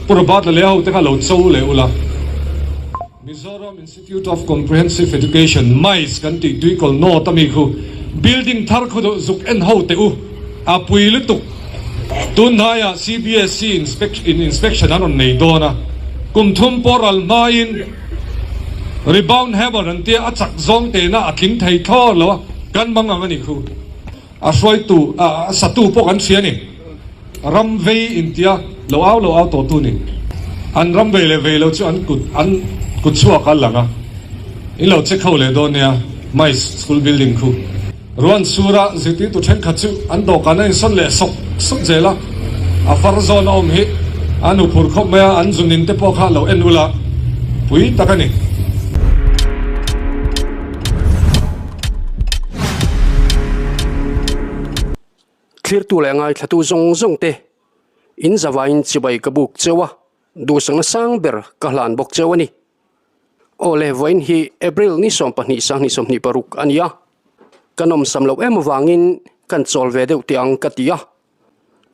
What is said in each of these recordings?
purabat le ho te ka lo chou le ula Mizoram Institute of Comprehensive Education mais kan ti tui kol no tami khu building thar khu do zuk en ho te u apui le tu tun haya CBSC inspection anon nei dona kum thum poral main rebound hammer an te achak zong te na atling thai tho lo kan manga ngani khu a soi tu a satu po kan sia ni ram vei intia lo au to tu ni an ram vei le vei lo chu an kut chua kal langa in lo che khole do nia mai school building khu ruan sura ziti tu then khachu an do kana son le sok jela a far zone om hi anu phur khop ma an zunin te po kha lo enula pui takani clear tu le ngai thatu zong te in zawa in chibai kabuk chewa du sang na sang ber ka hlan bok chewani ole voin hi April ni som pani sang ni som ni paruk ania kanom samlo em wangin kan chol ve deuh tiang katia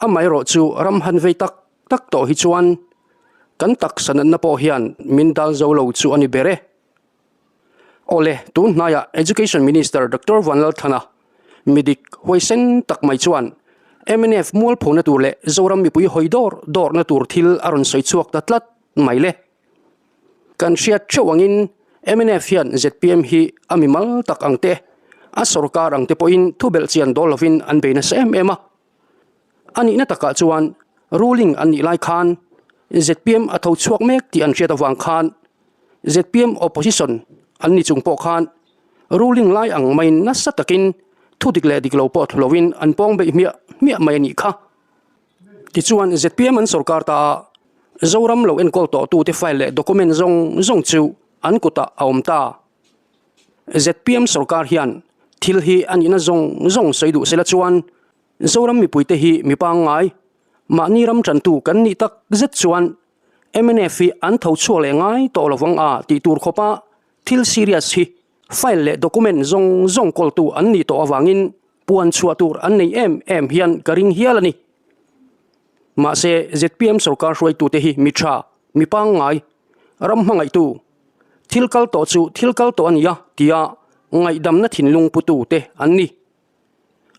amai ro chu ram han ve tak to hi chuan kan tak sanan na po hian min dal zo lo chu ani bere ole tun naya education minister Dr.Vanlalthlana midik hoisen tak mai chuan MNF mual phona tur le zoram mi pui hoidor na tur thil aron soi chuak tatlat mai le kan riat chawangin MNF hian ZPM hi amimal tak angte a sarkar angte poin thubel chian dolovin an beina sem ema ani na taka chuan ruling ani lai khan ZPM a tho chuak mek ti an riat awang khan ZPM opposition an ni chung po khan ruling lai ang main na satakin thudik le diklo pot lovin an pong be mia mai ni kha ti chuan ZPM an sarkar ta zoram lo en kol to tu te file le document zong chu an kuta aumta ZPM sarkar hian thil hi an ina zong saidu sela chuan zoram mi puite hi mi pangai ma ni ram chan tu kan ni tak zet chuan MNF an tho chua le ngai to lowang a ti tur khopa thil serious hi file le document zong kol tu an ni to awangin puan chua tur an nei em hian karing hialani ma se ZPM sarkar roi tu te hi mi tha mi pangai ram hangai tu thilkal to ania tia ngai dam na thinlung putu te anni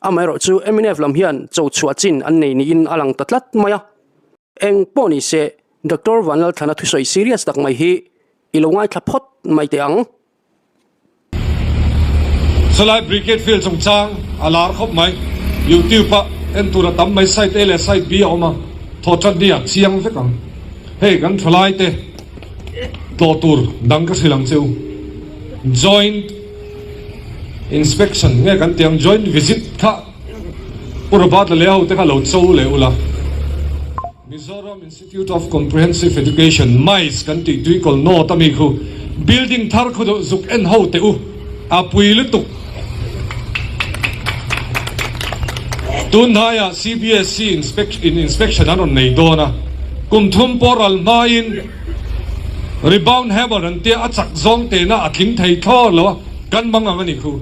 amai ro chu MNF lam hian chau chua chin an nei ni in alang tatlat maya eng poni se Dr.Vanlalthlana thusoi serious tak mai hi ilongai thaphot mai te ang Salai brigade field trong chang alar khop mai YouTube pa en tura tam mai site ele site b oma thochan dia chiang vekang hey kan thlai te to tur dang ka silang cheu joint inspection nge kan tiang joint visit kha purabat le ho te ka lo chou le ula Mizoram Institute of Comprehensive Education mais kan ti tui kol no tami khu building thar khu do zuk en ho te u apui le tu tun haya CBSC inspection anon nei dona kum thum poral main rebound hammer an te achak zong te na atling thai tho lo kan manga ngani khu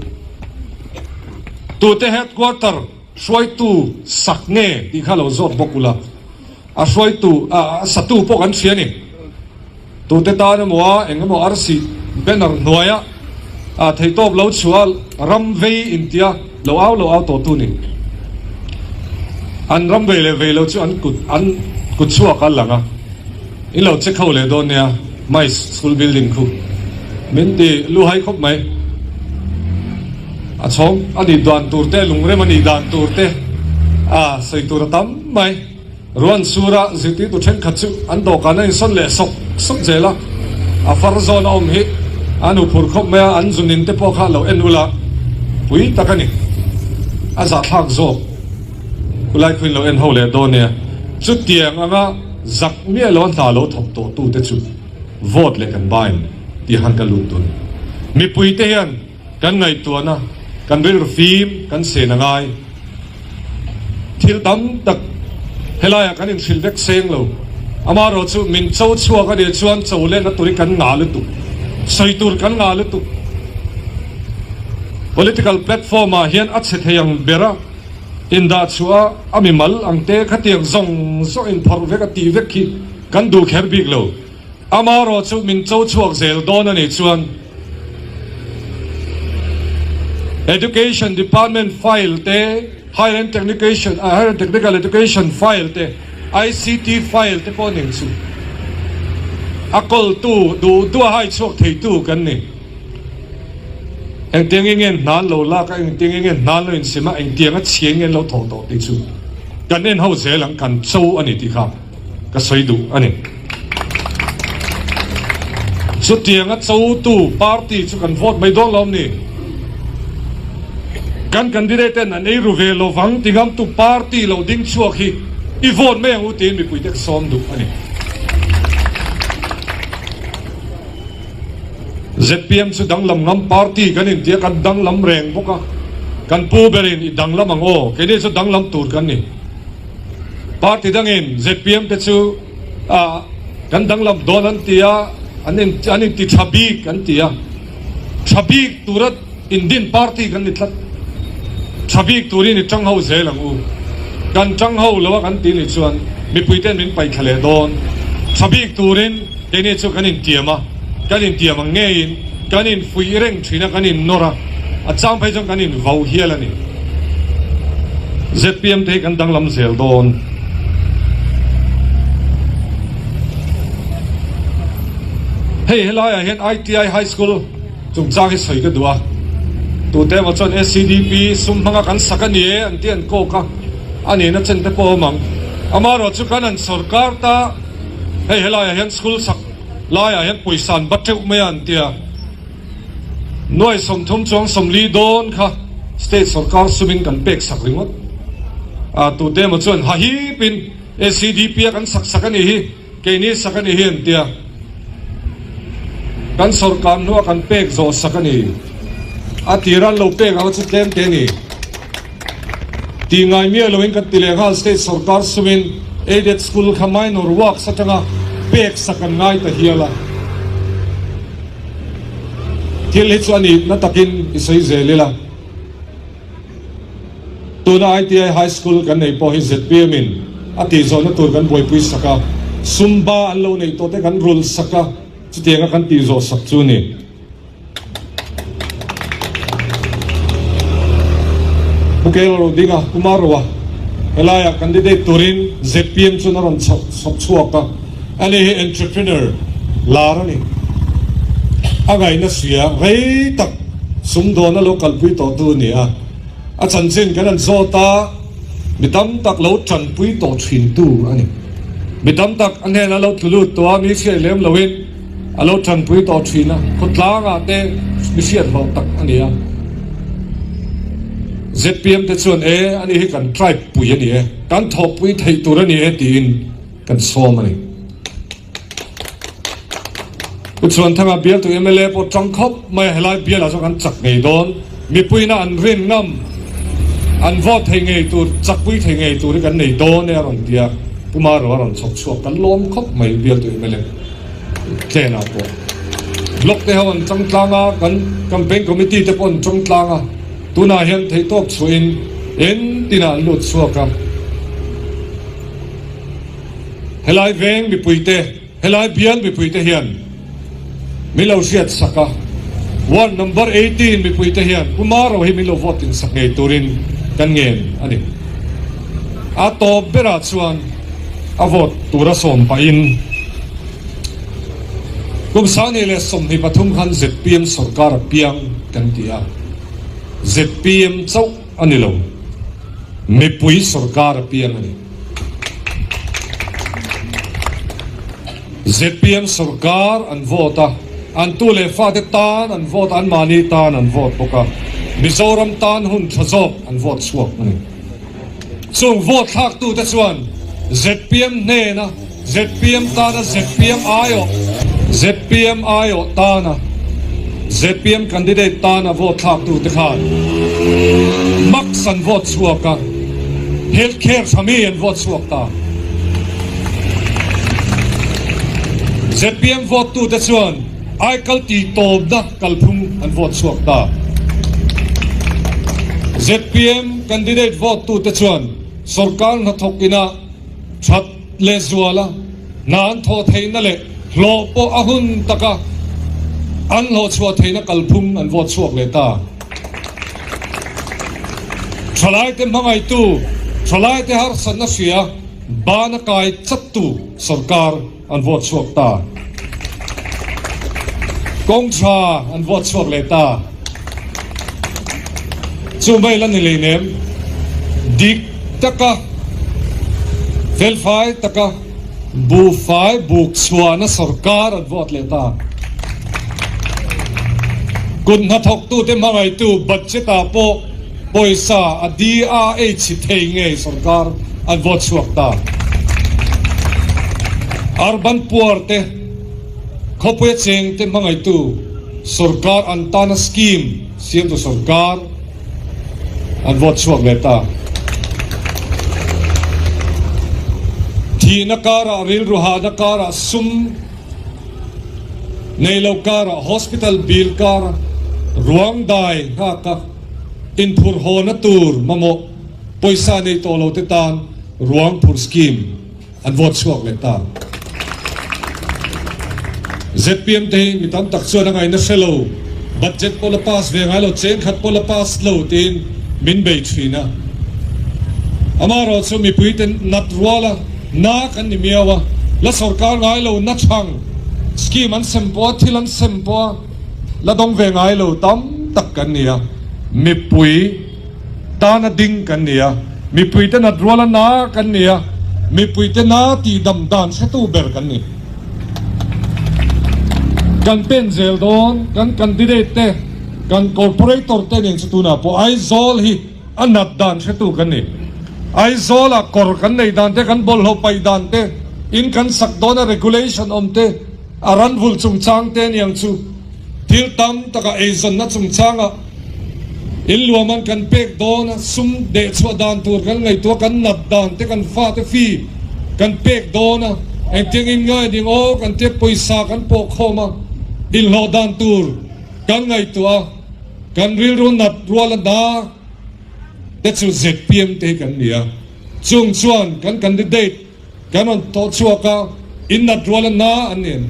tu te headquarter soi tu sakne ti khalo zot bokula a soi tu a satu po kan sia ni tu te ta na mo engamo RC banner noya a thei top lo chual ram vei intia lo au to tu ni an ram vei le vei lo chu an kut chua kal langa in lo che khole do nia mai school building khu min ti lu hai khop mai a chong ani dan tur te lungre mani dan tur te a sei tur tam mai ruan sura ziti tu then khachu an do kana son le sok jela a far zone om hi anu phur khop ma an zunin te po kha lo enula pui takani a za thak zo kulai kuin lo en ho le do ne chu tiang anga zak mi lo thla lo thop to tu te chu vote le kan bain ti han ka lu tun mi pui te hian kan ngai tu na kan ril fim kan se na ngai thil tam tak helaya kan in thil vek seng lo ama ro chu min chau chua ka de chuan chau le na turi kan nga lu tu soi tur kan nga lu tu political platform a hian a che theyang bera in da chua ami mal angte khatiang zong so in phar vek ti vek ki kan du kher big lo amaro chu min chau chuak zel don ani chuan education department file te higher and technical education file te ICT file te po ning chu akol tu hai chuak thei tu kan ni anh tiếng nghe nán lâu la cái anh tiếng nghe nán lên xem mà anh tiếng á chiến nghe lâu thổ thổ đi chú cái nên hậu dễ lắm cần sâu anh ấy thì khác cái suy đủ anh ấy số tiếng á sâu tu party chú cần vote mấy đô lắm nè cần candidate anh ấy rồi về lâu vắng tiếng am tu party lâu đinh chuộc khi đi vote mấy anh ưu tiên bị quỷ tết xóm đủ anh ấy ZPM su dang lam ngam party kan in dia kan dang lam reng boka kan pu berin i dang lam ango ke ni su dang lam tur kan ni party dang in ZPM te chu kan dang lam don an tia anin ti thabi kan tia thabi turat indin party kan ni thlat thabi turin ni chang ho ze lang u kan chang ho lo kan ti ni chuan mi puiten min pai khale don thabi turin ke ni chu kan in tiama kanin tiam ang ngayon kanin fuireng china kanin nora at sampay jong kanin vau hiala ni ZPM te kan dang lam zel don hey helaya hen ITI high school chung cha ki soi ka duwa tu te ma chon SCDP sum hanga kan sakani e an tian ko ka ani na chen te po mang amaro chu kanan sarkar ta hey helaya hen school sak laya hen puisan batreu me an tia noi som thum chuang som li don kha state sarkar sumin kan pek sak ringot tu te ma chuan ha hi pin SCDP kan sakani hi ke ni sakani hi an tia kan sarkar no kan pek zo sakani atiran lo pek a chu tlem te ni ti ngai mi lo in kan tile hal state sarkar sumin aided school kha minor work satanga pek sakan ngai ta hiala til hi chuani na takin isoi zelela tuna ITI high school kan nei po hi ZPM in ati zo na tur kan boi pui saka sumba an lo nei to te kan rule saka chutianga kan ti zo sak chu ni bukel ro dinga kumarwa helaya candidate turin ZPM chu na ron sok chuaka anh ấy entrepreneur là ni agai na suya rei tak sum do na local pui to tu ni a chan chen kan an zota mitam tak lo chan pui to thin tu ani mitam tak an he na lo thulu to mi se lem lowin a lo chan pui to thina khotla nga te mi siat lo tak ani a ZPM te chuan ani hi kan tribe pui ani kan thop pui thei tur ani tin kan som ani chuan thanga bial tu MLA po changkhop mai helai bial a so kan chak ngei don mi puina an rin ngam an vote thei ngei tur chak pui thei ngei tur kan nei don ne ron dia puma ro ron chok chuak kan lom khop mai bial tu MLA klena po blok te hawan changtlanga kan campaign committee te pon changtlanga tuna hian thei tok chuin en tina lut chuaka helai veng mi puite helai bial mi puite hian milo siat saka one number 18 mi puite hian kumaro hi milo voting sakei turin kan ngen ani a to bera chuan a vote tura som pa in kum sani le som hi pathum khan ZPM sarkar piang kan tia ZPM chau ani lo mi pui sarkar piang ani ZPM sarkar an vota an tu le fa te tan an vote an mani tan an vote boka Mizoram tan hun thazop an vote swak ani chung vote thak tu te chuan ZPM ne na ZPM ta na ZPM ayo ta na ZPM candidate ta na vote thak tu te khan max an vote swak ka healthcare sami an vote swak ta ZPM vote tu te chuan ai kal ti tob da kalphum an vote swak ta ZPM candidate vote tu te chuan sarkar na thokina that le zuala nan tho thei na le lo po ahun taka an lo chua thei na kalphum an vot chuak le ta thalai te mangai tu thalai te har san na sia ba na kai chat tu sarkar an vot chuak ta kong cha an vot chuak le ta chu mai lan ni le nem dik taka vel fai taka bu fai buk chua na sarkar an vot le ta kun na thok tu te mangai tu budget ta po poisa adi a e chi thei nge sarkar an vot chuak ta arban puarte khopwe cheng te mangai tu sarkar an ta na scheme siam tu sarkar an vot chuak le ta thi na kara ril ruha na kara sum nei lo kara hospital bill kara ruang dai ha ka in phur ho na tur mamo poisa nei to lo te tan ruang phur scheme an vot chuak le ta ZPM te mi tam tak chuan ngai na selo budget pola pass ve ngai lo chen khat pola pass lo tin min bei thina amaro chu mi puiten nat ruala na kan ni miawa la sarkar ngai lo na chang scheme an sempo thilan sempo la dong ve ngai lo tam tak kan nia mi pui ta na ding kan nia mi pui te nat ruala na kan nia mi pui te na ti dam dan se tu ber kan ni kan pen zel don kan candidate te kan corporator te ning chu na po ai zol hi anat dan se tu kan ni ai zola kor kan nei dan te kan bol ho pai dan te in kan sak dona regulation om te aran vul chung chang te niang chu thil tam taka ezon na chung changa in luaman kan pek dona sum de chwa dan tur kan ngai to kan nat dan te kan fa te fi kan pek dona en ting in ngai ding o kan te poisa kan po khoma in lo dan tur kan ngai to kan ril ru nat ruala da te chu ZPM te kan nia chung chuan kan candidate kan on to chuaka in na ruala na anin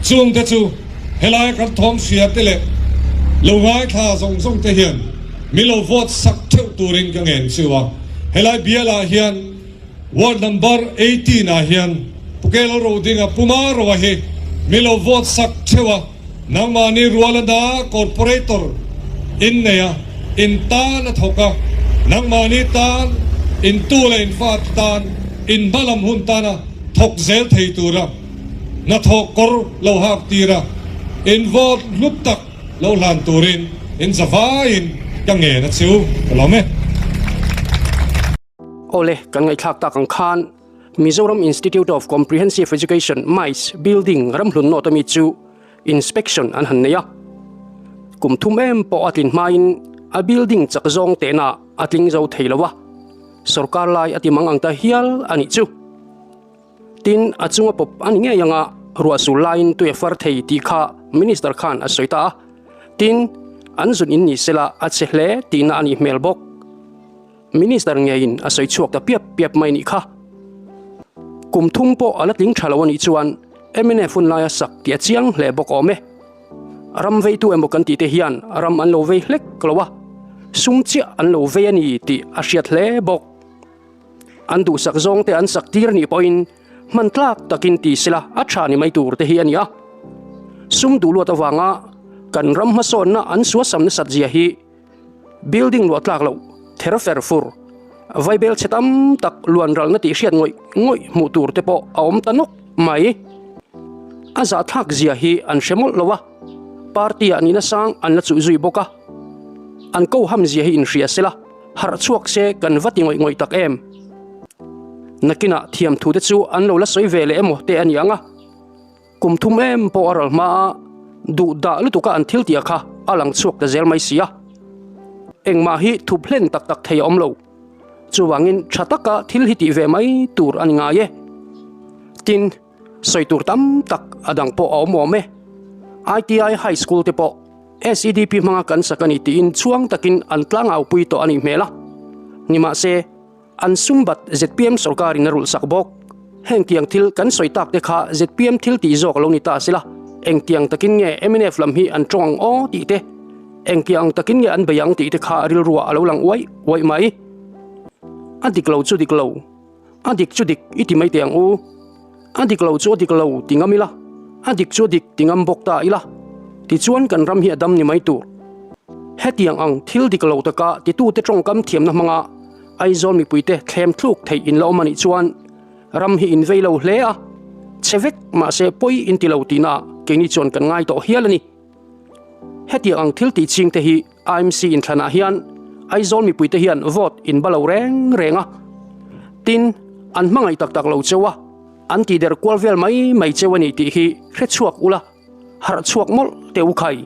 chung te chu helai kan thom sia te le lo ngai kha zong te hian mi lo vote sak theu turin ka ngen chuwa helai biala hian ward number 18 a hian pukel ro dinga puma ro he mi lo vote sak thewa nangmani ruala da corporator in neya in tan thoka nangmani tan in tule in fat tan in balam hun tana thok zel thei tura na thok kor lo hak tira in vote lup tak lo lan turin in zavain ka nge na chu kalome ole kan ngai thak ta kang khan Mizoram Institute of Comprehensive Education MICE building ram hlun no to mi chu inspection an han neya kum thum em po atin main a building chak zong te na atling zo theilawa sarkar lai ati mangang ta hial ani chu tin achunga pop ani nge yanga ruwa su line tu efar thei ti kha minister khan asoita tin anzun in ni sela achle tina ani melbok minister nge in asoi chuak ta piap mai ni kha kum thum po alating thalawani chuan MNF un laya sak tia chiang hle bok ome ram vei tu emokan ti te hian ram an lo vei hlek klowa sumchi an lo vei ani ti asiat hle bok an du sak zong te an sak tir ni point man tlak takin ti sila acha ni mai tur te hi ania sum du lo ta wanga kan ram ma son na an suwa sam na sat zia hi building lo tlak lo therafer fur vaibel chetam tak luan ral na ti hriat ngoi mu tur te po aom tanok mai aza thak zia hi an shemol lowa party ani na sang an la chu zui boka an ko ham zia hi in ria sela har chuak se kan vati ngoi tak em nakina thiam thu te chu an lo la soi vele emo te an yanga kum thum em po aral ma du da lu tu ka an thil tia kha alang chuak ta zel mai sia engma hi thu plen tak thei om lo chuwangin thataka thil hi ti ve mai tur an nga ye tin soi tur tam tak adang po awmome ITI high school te po SEDP mga kan sakani ti in chuang takin an tlang au pui to ani mela nima se an sumbat ZPM sarkari na rul sakbok heng tiang thil kan soi tak te kha ZPM thil ti zok lo ni ta sila eng tiang takin nge MNF lam hi an tong o ti te eng tiang takin nge an bayang ti te kha ril ruwa alo lang wai mai adik lo chu dik lo adik chu dik iti mai tiang u adik lo chu dik lo tingamila adik chu dik tingam bok ta ila ti chuan kan ram hi adam ni mai tu hetiang ang thil dik lo taka ti tu te tong kam thiam na manga ai zon mi puite thlem thluk thei in lo mani chuan ram hi in veilo hle a chevek ma se poi in ti lo tina ke ni chon kan ngai to hialani hetiang ang thil ti ching te hi IMC in thana hian ai zon mi puite hian vote in balo renga tin an mangai tak tak lo chewa an ti der kwalvel mai chewani ti hi hre chuak ula har chuak mol teu khai